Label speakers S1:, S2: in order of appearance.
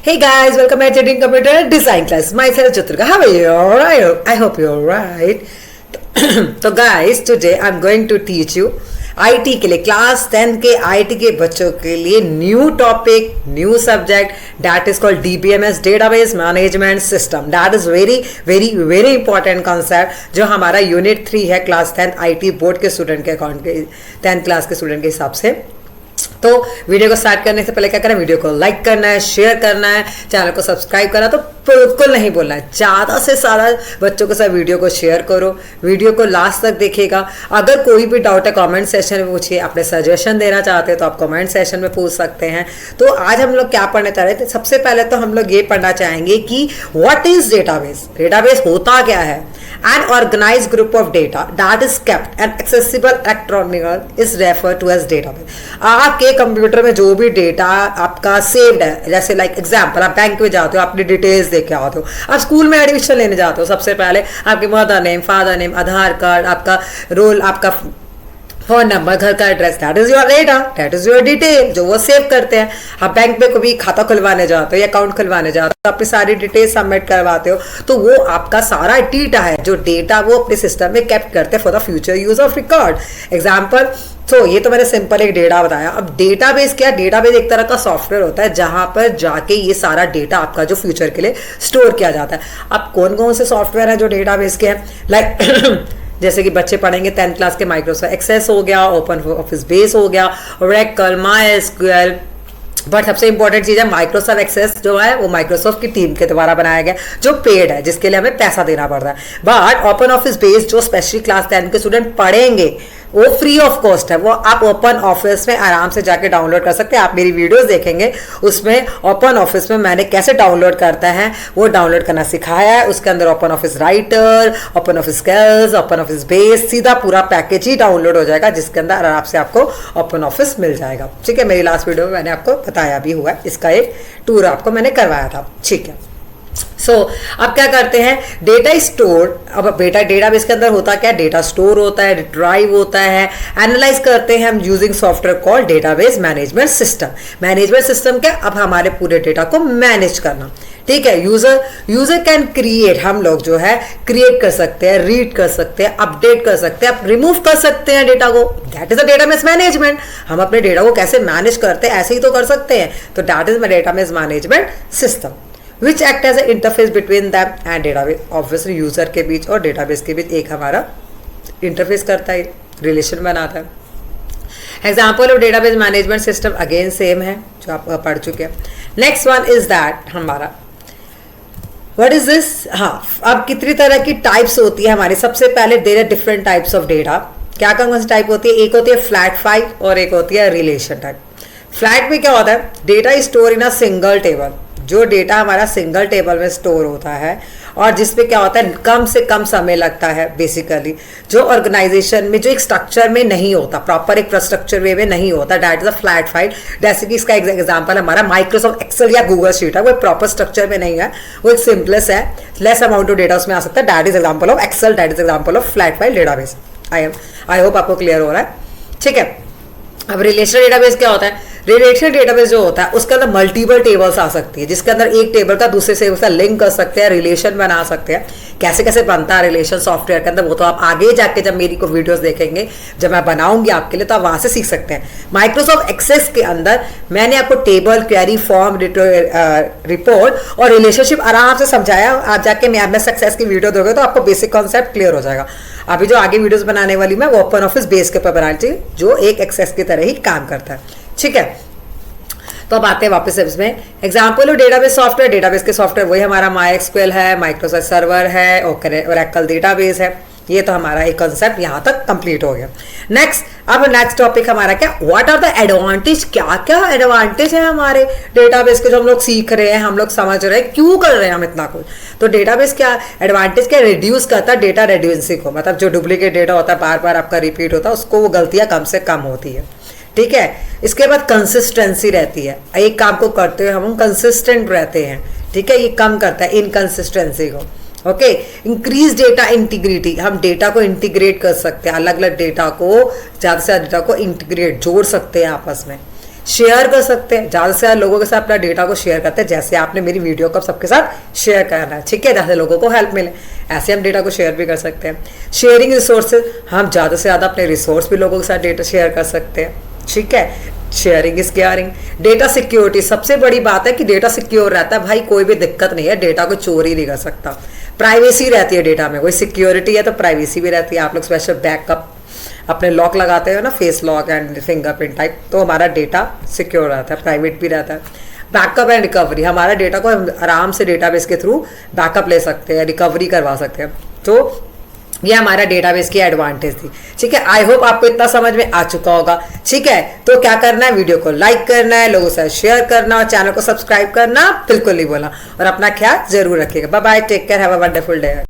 S1: Hey guys, welcome back to Reading Computer Design Class. Myself Chitrika. How are you? I hope you're right. So guys, today I'm going to teach you IT के लिए class 10 के IT के बच्चों के लिए new topic, new subject that is called DBMS database management system. That is very very very important concept जो हमारा unit 3 है क्लास 10 IT बोर्ड के स्टूडेंट के अकाउंट के 10th क्लास के स्टूडेंट के हिसाब से. तो वीडियो को स्टार्ट करने से पहले क्या करना है, वीडियो को लाइक करना है, शेयर करना है, चैनल को सब्सक्राइब करना तो बिल्कुल नहीं बोलना है. ज़्यादा से ज़्यादा बच्चों के साथ वीडियो को शेयर करो, वीडियो को लास्ट तक देखिएगा. अगर कोई भी डाउट है कमेंट सेशन में पूछिए, अपने सजेशन देना चाहते हैं तो आप कमेंट सेशन में पूछ सकते हैं. तो आज हम लोग क्या पढ़ने चाह रहे थे, सबसे पहले तो हम लोग ये पढ़ना चाहेंगे कि व्हाट इज डेटाबेस. डेटाबेस होता क्या है. An organized group of data that is kept and accessible electronically is referred to as database. आपके कंप्यूटर में जो भी डेटा आपका सेव्ड है, जैसे लाइक एग्जांपल आप बैंक में जाते हो, अपनी डिटेल्स दे के आते हो, आप स्कूल में एडमिशन लेने जाते हो, सबसे पहले आपके मदर नेम, फादर नेम, आधार कार्ड, आपका रोल, आपका फोन नंबर, घर का address, that is your data, that is your detail जो वो सेव करते हैं. आप बैंक में कभी खाता खुलवाने जाते हो या अकाउंट खुलवाने जाते हो, अपनी सारी डिटेल सबमिट करवाते हो, तो वो आपका सारा डेटा है जो डेटा वो अपने सिस्टम में कैप्ट करते हैं for the future use of record. Example, तो ये तो मैंने सिंपल एक डेटा बताया. अब डेटाबेस क्या, डेटाबेस एक तरह का सॉफ्टवेयर होता है जहां पर जाके ये सारा डेटा आपका जो फ्यूचर के लिए स्टोर किया जाता है. अब कौन कौन से सॉफ्टवेयर है जो डेटाबेस के हैं, लाइक जैसे कि बच्चे पढ़ेंगे 10th क्लास के माइक्रोसॉफ्ट एक्सेस हो गया, ओपन ऑफिस बेस हो गया, ओरेकल, MySQL. बट सबसे इंपॉर्टेंट चीज है माइक्रोसॉफ्ट एक्सेस जो है वो माइक्रोसॉफ्ट की टीम के द्वारा बनाया गया जो पेड है, जिसके लिए हमें पैसा देना पड़ता है. बट ओपन ऑफिस बेस जो स्पेशली क्लास 10 के स्टूडेंट पढ़ेंगे वो फ्री ऑफ कॉस्ट है. वो आप ओपन ऑफिस में आराम से जाके डाउनलोड कर सकते हैं. आप मेरी वीडियोस देखेंगे, उसमें ओपन ऑफिस में मैंने कैसे डाउनलोड करता है वो डाउनलोड करना सिखाया है. उसके अंदर open office writer, open office skills, open office base, सीधा पूरा पैकेज ही डाउनलोड हो जाएगा जिसके अंदर आराम से आपको ओपन ऑफिस मिल जाएगा. ठीक है, मेरी लास्ट वीडियो में मैंने आपको बताया भी हुआ है, इसका एक टूर आपको मैंने करवाया था. ठीक है, अब क्या करते हैं, डेटा स्टोर. अब डेटाबेस के अंदर होता क्या, डेटा स्टोर होता है, रिट्राइव होता है, एनालाइज करते हैं हम using software called database management system क्या, अब हमारे पूरे डेटा को मैनेज करना. ठीक है, यूजर कैन क्रिएट, हम लोग जो है क्रिएट कर सकते हैं, रीड कर सकते हैं, अपडेट कर सकते हैं, रिमूव कर सकते हैं डेटा को. That is the database management. हम अपने डेटा को कैसे मैनेज करते हैं ऐसे ही तो कर सकते हैं. तो that is database management system which act as an interface between them and database. Obviously user के बीच और डेटाबेस के बीच एक हमारा इंटरफेस करता है, रिलेशन बनाता है. Example of database management system again same है जो आप पढ़ चुके हैं. नेक्स्ट वन इज दैट हमारा व्हाट इज दिस. हाँ, अब कितनी तरह की टाइप्स होती है हमारी. सबसे पहले there are different types of data. क्या कौन सी टाइप होती है, एक होती है फ्लैट फाइल और एक होती है रिलेशन टाइप. फ्लैट में क्या होता है, data store in a single table. जो डेटा हमारा सिंगल टेबल में स्टोर होता है और जिसपे क्या होता है कम से कम समय लगता है. बेसिकली जो ऑर्गेनाइजेशन में जो एक स्ट्रक्चर में नहीं होता, प्रॉपर एक स्ट्रक्चर वे में नहीं होता, that is a flat file. जैसे कि इसका एग्जांपल हमारा माइक्रोसॉफ्ट एक्सेल या गूगल शीट है, वो प्रॉपर स्ट्रक्चर में नहीं है, वो एक सिंपलेस्ट है, लेस अमाउंट ऑफ डेटा उसमें आ सकता है. That is example of Excel, that is example of flat file database. I hope आपको क्लियर हो रहा है. ठीक है, अब रिलेशनल डेटाबेस क्या होता है, रिलेशनल डेटाबेस जो होता है उसके अंदर मल्टीपल टेबल्स आ सकती है, जिसके अंदर एक टेबल का दूसरे से उसका लिंक कर सकते हैं, रिलेशन बना सकते हैं. कैसे कैसे बनता है रिलेशन सॉफ्टवेयर के अंदर वो तो आप आगे जाके जब मेरी को वीडियोस देखेंगे, जब मैं बनाऊंगी आपके लिए, तो आप वहां से सीख सकते हैं. माइक्रोसॉफ्ट एक्सेस के अंदर मैंने आपको टेबल, क्वेरी, फॉर्म, रिपोर्ट और रिलेशनशिप आराम से समझाया. आप जाके MS एक्सेस की वीडियो दोगे तो आपको बेसिक कॉन्सेप्ट क्लियर हो जाएगा. अभी जो आगे वीडियोस बनाने वाली मैं वो ओपन ऑफिस बेस के ऊपर बनानी चाहिए जो एक एक्सेस की तरह ही काम करता है. ठीक है, तो अब आते हैं वापस इसमें. Example of database software. Database के सॉफ्टवेयर वही हमारा MySQL है, माइक्रोसॉफ्ट सर्वर है, ओरेकल डेटाबेस है. ये तो हमारा एक कॉन्सेप्ट यहाँ तक कंप्लीट हो गया. नेक्स्ट टॉपिक हमारा क्या, व्हाट आर द एडवांटेज. क्या क्या एडवांटेज है हमारे डेटाबेस के जो हम लोग सीख रहे हैं, हम लोग समझ रहे हैं, क्यों कर रहे हैं हम इतना कुछ. तो डेटाबेस क्या एडवांटेज क्या, रिड्यूस करता है डेटा रेड्यूसेंसी को. मतलब जो डुप्लीकेट डेटा होता है बार बार आपका रिपीट होता है, उसको वो गलतियां कम से कम होती है. ठीक है, इसके बाद कंसिस्टेंसी रहती है. एक काम को करते हुए हम कंसिस्टेंट रहते हैं. ठीक है, ये कम करता है इनकंसिस्टेंसी को. Okay, increase data integrity. हम डेटा को इंटीग्रेट कर सकते हैं, अलग अलग डेटा को, ज़्यादा से ज़्यादा डेटा को इंटीग्रेट जोड़ सकते हैं आपस में. शेयर कर सकते हैं, ज़्यादा से ज़्यादा लोगों के साथ अपना डेटा को शेयर करते हैं, जैसे आपने मेरी वीडियो को सबके साथ शेयर करना है, ठीक है, जैसे लोगों को हेल्प मिले, ऐसे हम डेटा को शेयर भी कर सकते हैं। शेयरिंग रिसोर्सेज, हम ज़्यादा से ज़्यादा अपने रिसोर्स भी लोगों के साथ डेटा शेयर कर सकते हैं, ठीक है। Sharing is caring. Data security, सबसे बड़ी बात है कि डेटा सिक्योर रहता है भाई, कोई भी दिक्कत नहीं है, डेटा को चोरी नहीं कर सकता। प्राइवेसी रहती है डेटा में, कोई सिक्योरिटी है तो प्राइवेसी भी रहती है। आप लोग स्पेशल बैकअप अपने लॉक लगाते हो ना, face lock and fingerprint type, तो हमारा डेटा सिक्योर रहता है, प्राइवेट भी रहता है। बैकअप एंड रिकवरी, हमारा डेटा को हम आराम से डेटाबेस के थ्रू बैकअप ले सकते हैं, रिकवरी करवा सकते हैं। तो ये हमारा डेटाबेस की एडवांटेज थी, ठीक है। आई होप आपको इतना समझ में आ चुका होगा, ठीक है। तो क्या करना है, वीडियो को लाइक करना है, लोगों से शेयर करना और चैनल को सब्सक्राइब करना बिल्कुल नहीं बोला, और अपना ख्याल जरूर रखिएगा। Bye bye, take care, have a wonderful day.